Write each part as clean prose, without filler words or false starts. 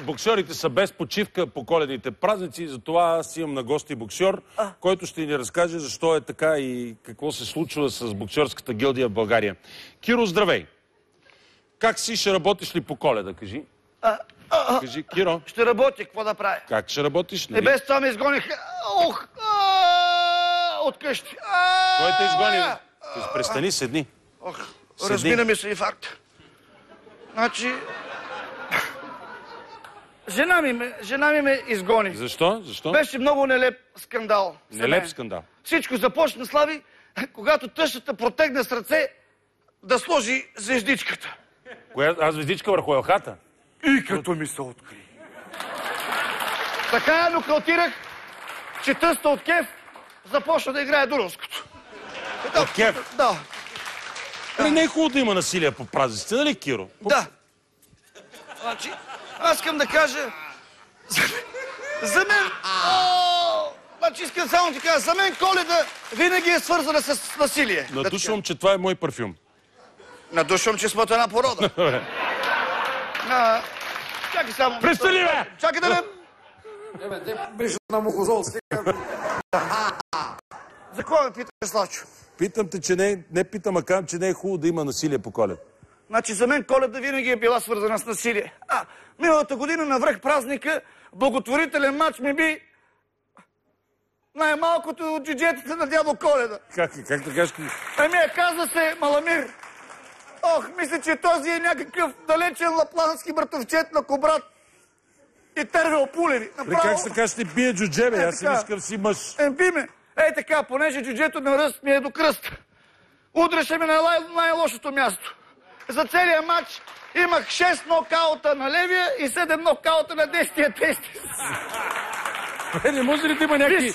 боксерите са без почивка по коледните празници, затова аз имам на гости боксер, който ще ни разкаже защо е така и какво се случва с боксерската гилдия в България. Киро, здравей! Как си? Ще работиш ли по Коледа, кажи? Кажи, Киро. Ще работя, какво да правя? Как ще работиш? Нали? Без това ме изгониха от къщи. Кой те изгони? Престани, седни. Размина ми се инфаркт. Значи... Жена ми ме изгони. Защо? Защо? Беше много нелеп скандал. Нелеп скандал. Всичко започна, Слави, когато тъщата протегна с ръце да сложи звездичката. Коя? Звездичка върху елхата? И като ми се откри. Така я нокаутирах, че тъста от кеф започна да играе Дунавското. От кеф? Да. Не е хубаво да има насилие по празниците, нали, Киро? Да. Значи, аз искам да кажа... За мен... Значи искам само да кажа, за мен Коледа винаги е свързана с насилие. Надушвам, че това е мой парфюм. Надушвам, че сме от една порода. Чакай само... Престани, бе! Чакай да ме... Беше на Мухозол, стига. За кой ме питаш, Славчо? Питам те, че не питам, а казвам, че не е хубаво да има насилие по Коледа. Значи за мен Коледа винаги е била свързана с насилие. Миналата година на връх празника благотворителен матч ми би най-малкото от джуджетите на дядо Коледа. Как да кажеш? Казва се Маламир. Мисля, че този е някакъв далечен лапландски братовчет на Кобрат и Тервел Пулеви. Как се кажеш, ти бие джудже, бе? Аз си искам си мъж. Би ме. Така, понеже джуджето на ръст ми е до кръст. Удреше ме на най-лошото място. За целия матч имах 6 нокаута на левия и 7 нокаута на десния тести. Не може ли да има някакви...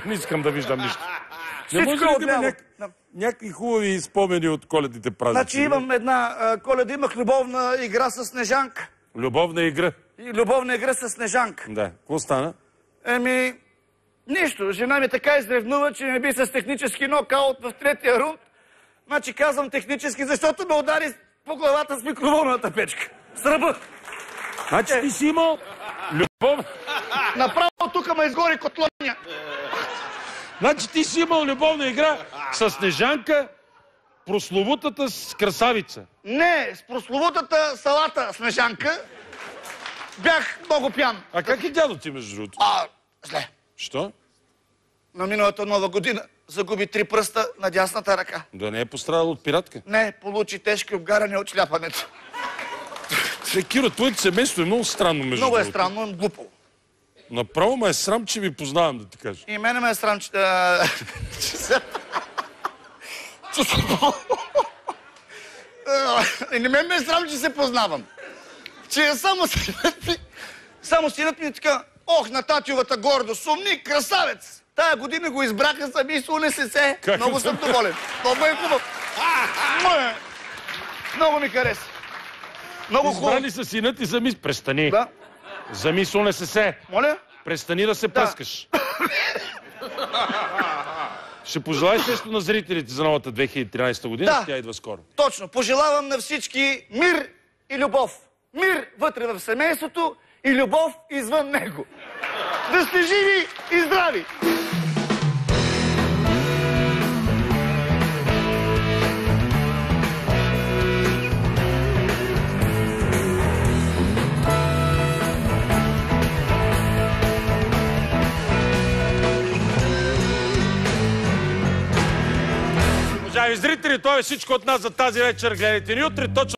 Не искам да виждам нищо. Не може ли да има някакви хубави спомени от коледните празници? Значи имам една Коледа, имах любовна игра с Снежанка. Любовна игра? Любовна игра с Снежанка. Да. Какво стана? Нищо. Жена ми така изревнува, че ме би с технически нокаут в третия рунд. Значи казвам технически, защото ме удари по главата с микроволновата печка. С ръба. Значи ти си имал любов... Направо тук ме изгори котлоня. Значи ти си имал любовна игра с Снежанка, прословутата с красавица. Не, с прословутата салата Снежанка. Бях много пян. А как е дядо ти, между другото? Зле. Що? На миналата Нова година загуби 3 пръста на дясната ръка. Да не е пострадал от пиратка? Не, получи тежки обгарания от шляпането. Киро, твоето семейство е много странно, между много другото. е странно, глупо. Направо ме е срам, че ви познавам, да ти кажа. И мене ме е срам, че... И не ме е срам, че се познавам. Че само синът ми така... на татиовата гордост, умник, красавец. Тая година го избраха за мис УНСС. Много съм доволен. Много е хубав. Много ми хареса. Много хубаво. Избрали са синът и за мис. Престани. Да. За мис УНСС. Моля? Престани да се пръскаш. Ще пожелаеш нещо на зрителите за новата 2013 година? Да. Тя идва скоро. Точно. Пожелавам на всички мир и любов. Мир вътре в семейството и любов извън него. Да сте живи и здрави! Уважаеми зрители, това е всичко от нас за тази вечер. Гледайте ни утре точно